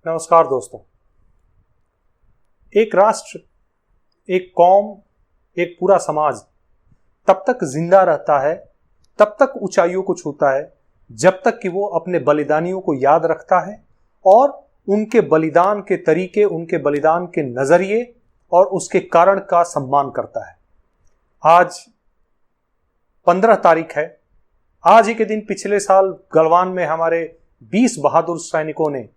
नमस्कार दोस्तों। एक राष्ट्र, एक कौम, एक पूरा समाज तब तक जिंदा रहता है, तब तक ऊंचाइयों को छूता है, जब तक कि वो अपने बलिदानियों को याद रखता है और उनके बलिदान के तरीके, उनके बलिदान के नजरिए और उसके कारण का सम्मान करता है। आज 15 तारीख है। आज ही के दिन पिछले साल गलवान में हमारे 20 बहादुर सैनिकों ने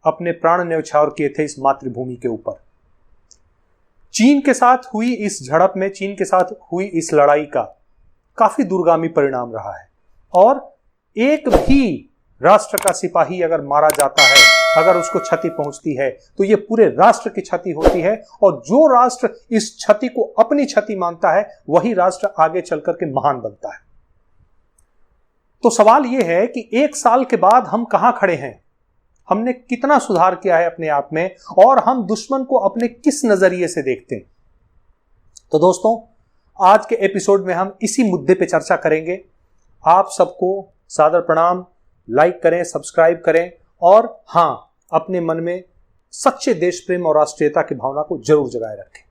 अपने प्राण न्यौछावर किए थे इस मातृभूमि के ऊपर। चीन के साथ हुई इस झड़प में, चीन के साथ हुई इस लड़ाई का काफी दूरगामी परिणाम रहा है और एक भी राष्ट्र का सिपाही अगर मारा जाता है, अगर उसको क्षति पहुंचती है तो ये पूरे राष्ट्र की क्षति होती है और जो राष्ट्र इस क्षति को अपनी क्षति मानता है वही राष्ट्र आगे चलकर के महान बनता है। तो सवाल यह है कि एक साल के बाद हम कहां खड़े हैं, हमने कितना सुधार किया है अपने आप में और हम दुश्मन को अपने किस नजरिए से देखते हैं। तो दोस्तों, आज के एपिसोड में हम इसी मुद्दे पे चर्चा करेंगे। आप सबको सादर प्रणाम, लाइक करें, सब्सक्राइब करें और हां, अपने मन में सच्चे देश प्रेम और राष्ट्रीयता की भावना को जरूर जगाए रखें।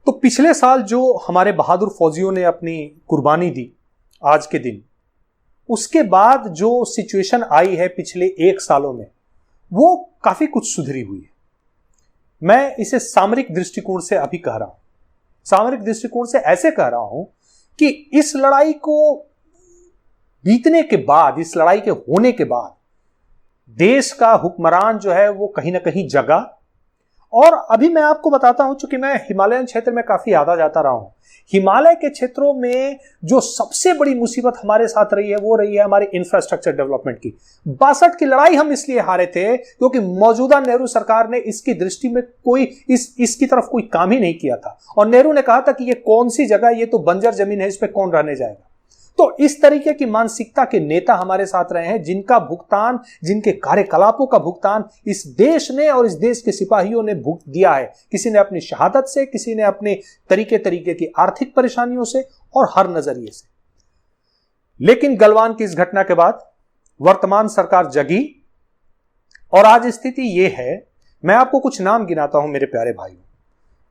तो पिछले साल जो हमारे बहादुर फौजियों ने अपनी कुर्बानी दी आज के दिन, उसके बाद जो सिचुएशन आई है पिछले 1 सालों में, वो काफी कुछ सुधरी हुई है। मैं इसे सामरिक दृष्टिकोण से अभी कह रहा हूं, सामरिक दृष्टिकोण से ऐसे कह रहा हूं कि इस लड़ाई को बीतने के बाद, इस लड़ाई के होने के बाद देश का हुक्मरान जो है वो कहीं ना कहीं जगा। और अभी मैं आपको बताता हूं, चूंकि मैं हिमालयन क्षेत्र में काफी आता जाता रहा हूं, हिमालय के क्षेत्रों में जो सबसे बड़ी मुसीबत हमारे साथ रही है वो रही है हमारी इंफ्रास्ट्रक्चर डेवलपमेंट की। 62 की लड़ाई हम इसलिए हारे थे क्योंकि मौजूदा नेहरू सरकार ने इसकी दृष्टि में कोई इसकी तरफ कोई काम ही नहीं किया था और नेहरू ने कहा था कि ये कौन सी जगह, ये तो बंजर जमीन है, इस पे कौन रहने जाएगा। तो इस तरीके की मानसिकता के नेता हमारे साथ रहे हैं, जिनका भुगतान, जिनके कार्यकलापों का भुगतान इस देश ने और इस देश के सिपाहियों ने भुगत दिया है। किसी ने अपनी शहादत से, किसी ने अपने तरीके की आर्थिक परेशानियों से और हर नजरिए से। लेकिन गलवान की इस घटना के बाद वर्तमान सरकार जगी और आज स्थिति यह है, मैं आपको कुछ नाम गिनाता हूं मेरे प्यारे भाइयों।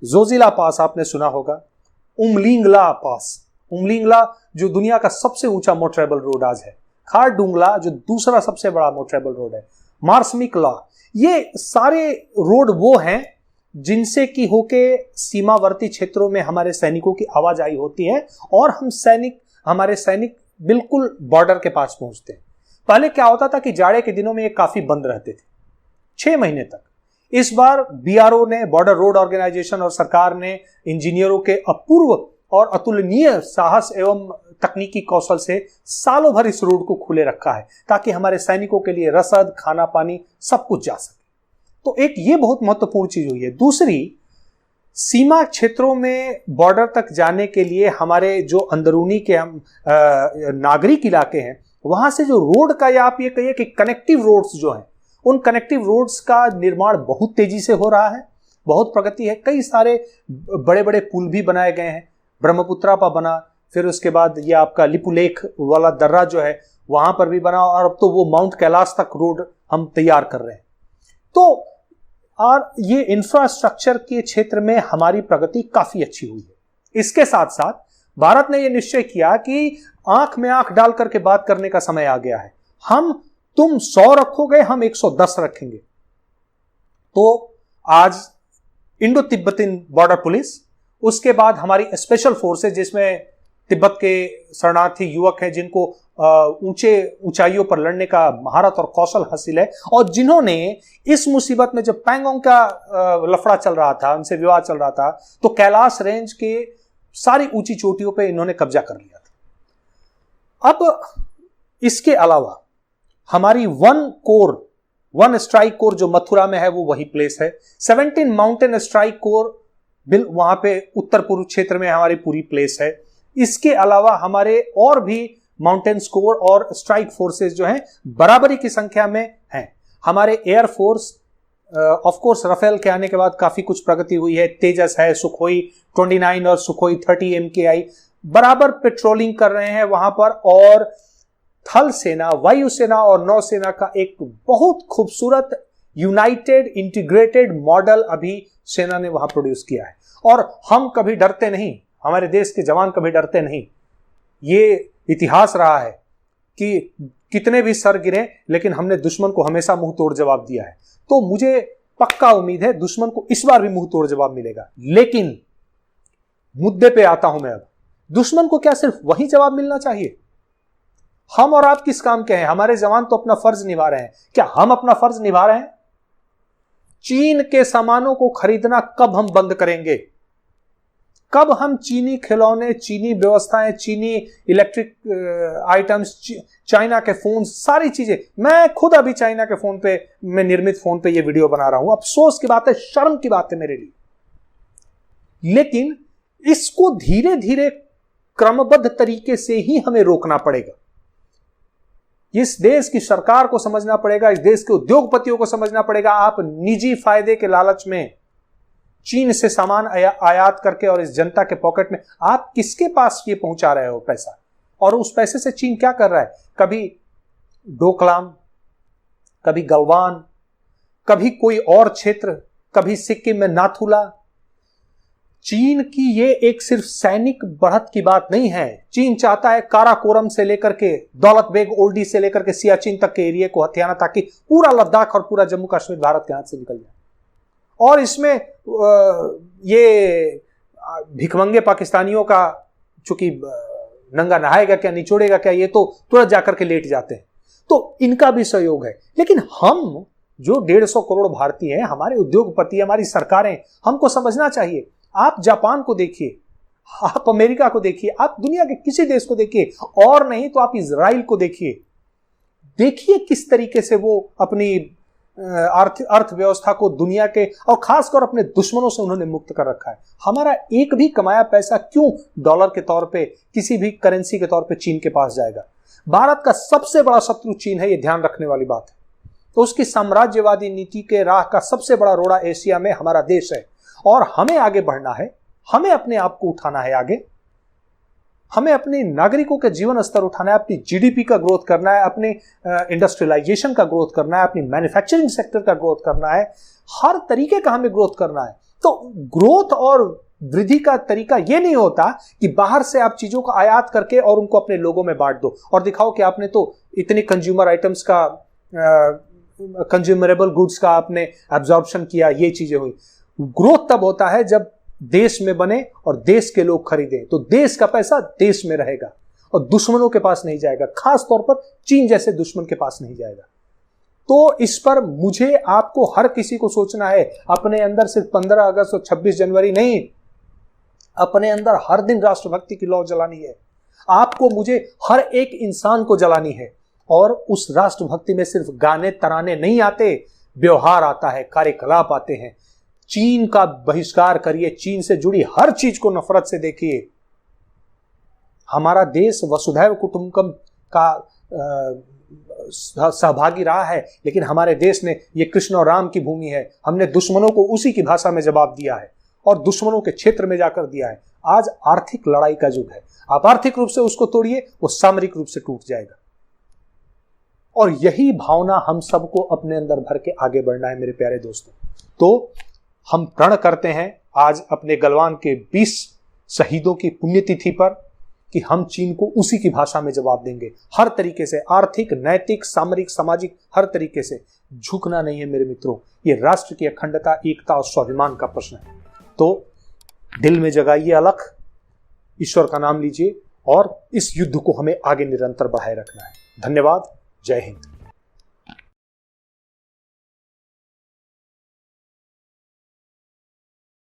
जोजिला पास आपने सुना होगा, उमलिंगला पास, उमलिंगला जो दुनिया का सबसे ऊंचा मोटरेबल रोड आज है, खारडुंगला जो दूसरा सबसे बड़ा मोटरेबल रोड है, मार्समिकला, ये सारे रोड वो हैं जिनसे कि होके सीमावर्ती क्षेत्रों में हमारे सैनिकों की आवाजाही होती है और हमारे सैनिक बिल्कुल बॉर्डर के पास पहुंचते हैं। पहले क्या होता था कि जाड़े के दिनों में ये काफी बंद रहते थे 6 महीने तक। इस बार बीआरओ ने, बॉर्डर रोड ऑर्गेनाइजेशन और सरकार ने इंजीनियरों के अपूर्व और अतुलनीय साहस एवं तकनीकी कौशल से सालों भर इस रोड को खुले रखा है ताकि हमारे सैनिकों के लिए रसद, खाना पानी सब कुछ जा सके। तो एक ये बहुत महत्वपूर्ण चीज हुई है। दूसरी, सीमा क्षेत्रों में बॉर्डर तक जाने के लिए हमारे जो अंदरूनी के हम नागरिक इलाके हैं, वहां से जो रोड का, या आप ये कहिए कि कनेक्टिव रोड्स जो हैं, उन कनेक्टिव रोड्स का निर्माण बहुत तेजी से हो रहा है, बहुत प्रगति है। कई सारे बड़े बड़े पुल भी बनाए गए हैं। ब्रह्मपुत्रा पर बना, फिर उसके बाद ये आपका लिपुलेख वाला दर्रा जो है वहां पर भी बना और अब तो वो माउंट कैलाश तक रोड हम तैयार कर रहे हैं। तो और ये इंफ्रास्ट्रक्चर के क्षेत्र में हमारी प्रगति काफी अच्छी हुई है। इसके साथ साथ भारत ने यह निश्चय किया कि आंख में आंख डाल करके बात करने का समय आ गया है। तुम 100 रखोगे, हम 110 रखेंगे। तो आज इंडो तिब्बतीन बॉर्डर पुलिस, उसके बाद हमारी स्पेशल फोर्सेस जिसमें तिब्बत के शरणार्थी युवक हैं जिनको ऊंचाइयों पर लड़ने का महारत और कौशल हासिल है और जिन्होंने इस मुसीबत में, जब पैंगोंग का लफड़ा चल रहा था, उनसे विवाद चल रहा था, तो कैलाश रेंज के सारी ऊंची चोटियों पे इन्होंने कब्जा कर लिया था। अब इसके अलावा हमारी वन स्ट्राइक कोर जो मथुरा में है वो वही प्लेस है। 17 माउंटेन स्ट्राइक कोर वहां पे उत्तर पूर्व क्षेत्र में हमारी पूरी प्लेस है। इसके अलावा हमारे और भी माउंटेन कोर और स्ट्राइक फोर्सेस जो हैं बराबरी की संख्या में हैं। हमारे air force, of course Rafale के आने के बाद काफी कुछ प्रगति हुई है। तेजस है, सुखोई 29 और सुखोई 30 MKI बराबर पेट्रोलिंग कर रहे हैं वहां पर और थल सेना, वायुसेना और नौसेना का एक बहुत खूबसूरत यूनाइटेड इंटीग्रेटेड मॉडल अभी सेना ने वहां प्रोड्यूस किया है। और हम कभी डरते नहीं, हमारे देश के जवान कभी डरते नहीं। ये इतिहास रहा है कि कितने भी सर गिरे लेकिन हमने दुश्मन को हमेशा मुंह तोड़ जवाब दिया है। तो मुझे पक्का उम्मीद है दुश्मन को इस बार भी मुंह तोड़ जवाब मिलेगा। लेकिन मुद्दे पे आता हूं मैं अब, दुश्मन को क्या सिर्फ वही जवाब मिलना चाहिए? हम और आप किस काम के हैं? हमारे जवान तो अपना फर्ज निभा रहे हैं, क्या हम अपना फर्ज निभा रहे हैं? चीन के सामानों को खरीदना कब हम बंद करेंगे? कब हम चीनी खिलौने, चीनी व्यवस्थाएं, चीनी इलेक्ट्रिक आइटम्स, चाइना के फोन, सारी चीजें, मैं खुद अभी चाइना के फोन पे, मैं निर्मित फोन पे ये वीडियो बना रहा हूं। अफसोस की बात है, शर्म की बात है मेरे लिए। लेकिन इसको धीरे धीरे क्रमबद्ध तरीके से ही हमें रोकना पड़ेगा। इस देश की सरकार को समझना पड़ेगा, इस देश के उद्योगपतियों को समझना पड़ेगा। आप निजी फायदे के लालच में चीन से सामान आयात करके और इस जनता के पॉकेट में आप किसके पास ये पहुंचा रहे हो पैसा? और उस पैसे से चीन क्या कर रहा है? कभी डोकलाम, कभी गलवान, कभी कोई और क्षेत्र, कभी सिक्किम में नाथुला। चीन की ये एक सिर्फ सैनिक बढ़त की बात नहीं है। चीन चाहता है काराकोरम से लेकर के दौलत बेग ओल्डी से लेकर के सियाचिन तक के एरिया को हथियाना, ताकि पूरा लद्दाख और पूरा जम्मू कश्मीर भारत के हाथ से निकल जाए। और इसमें ये भिखमंगे पाकिस्तानियों का, चूंकि नंगा नहाएगा क्या निचोड़ेगा क्या, ये तो तुरंत जाकर के लेट जाते हैं, तो इनका भी सहयोग है। लेकिन हम जो 150 करोड़ भारतीय हैं, हमारे उद्योगपति, हमारी सरकारें, हमको समझना चाहिए। आप जापान को देखिए, आप अमेरिका को देखिए, आप दुनिया के किसी देश को देखिए, और नहीं तो आप इजराइल को देखिए। देखिए किस तरीके से वो अपनी अर्थव्यवस्था को दुनिया के और खासकर अपने दुश्मनों से उन्होंने मुक्त कर रखा है। हमारा एक भी कमाया पैसा क्यों डॉलर के तौर पे, किसी भी करेंसी के तौर पे चीन के पास जाएगा? भारत का सबसे बड़ा शत्रु चीन है, ये ध्यान रखने वाली बात है। तो उसकी साम्राज्यवादी नीति के राह का सबसे बड़ा रोड़ा एशिया में हमारा देश है। और हमें आगे बढ़ना है, हमें अपने आप को उठाना है आगे, हमें अपने नागरिकों के जीवन स्तर उठाना है, अपनी जीडीपी का ग्रोथ करना है, अपने इंडस्ट्रियलाइजेशन का ग्रोथ करना है, अपनी मैन्युफैक्चरिंग सेक्टर का ग्रोथ करना है, हर तरीके का हमें ग्रोथ करना है। तो ग्रोथ और वृद्धि का तरीका यह नहीं होता कि बाहर से आप चीजों का आयात करके और उनको अपने लोगों में बांट दो और दिखाओ कि आपने तो इतने कंज्यूमर आइटम्स का, कंज्यूमरेबल गुड्स का आपने एब्जॉर्प्शन किया, ये चीजें हुई। ग्रोथ तब होता है जब देश में बने और देश के लोग खरीदें, तो देश का पैसा देश में रहेगा और दुश्मनों के पास नहीं जाएगा, खास तौर पर चीन जैसे दुश्मन के पास नहीं जाएगा। तो इस पर मुझे, आपको, हर किसी को सोचना है। अपने अंदर सिर्फ 15 अगस्त और 26 जनवरी नहीं, अपने अंदर हर दिन राष्ट्रभक्ति की लौ जलानी है। आपको, मुझे, हर एक इंसान को जलानी है। और उस राष्ट्रभक्ति में सिर्फ गाने तराने नहीं आते, व्यवहार आता है, कार्यकलाप आते हैं। चीन का बहिष्कार करिए, चीन से जुड़ी हर चीज को नफरत से देखिए। हमारा देश वसुधैव कुटुंबकम का सहभागी रहा है, लेकिन हमारे देश ने, ये कृष्ण और राम की भूमि है, हमने दुश्मनों को उसी की भाषा में जवाब दिया है और दुश्मनों के क्षेत्र में जाकर दिया है। आज आर्थिक लड़ाई का युग है। आप आर्थिक रूप से उसको तोड़िए, वो सामरिक रूप से टूट जाएगा। और यही भावना हम सबको अपने अंदर भर के आगे बढ़ना है मेरे प्यारे दोस्तों। तो हम प्रण करते हैं आज अपने गलवान के 20 शहीदों की पुण्यतिथि पर कि हम चीन को उसी की भाषा में जवाब देंगे, हर तरीके से, आर्थिक, नैतिक, सामरिक, सामाजिक, हर तरीके से। झुकना नहीं है मेरे मित्रों, ये राष्ट्र की अखंडता, एकता और स्वाभिमान का प्रश्न है। तो दिल में जगाइए अलख, ईश्वर का नाम लीजिए और इस युद्ध को हमें आगे निरंतर बढ़ाए रखना है। धन्यवाद। जय हिंद।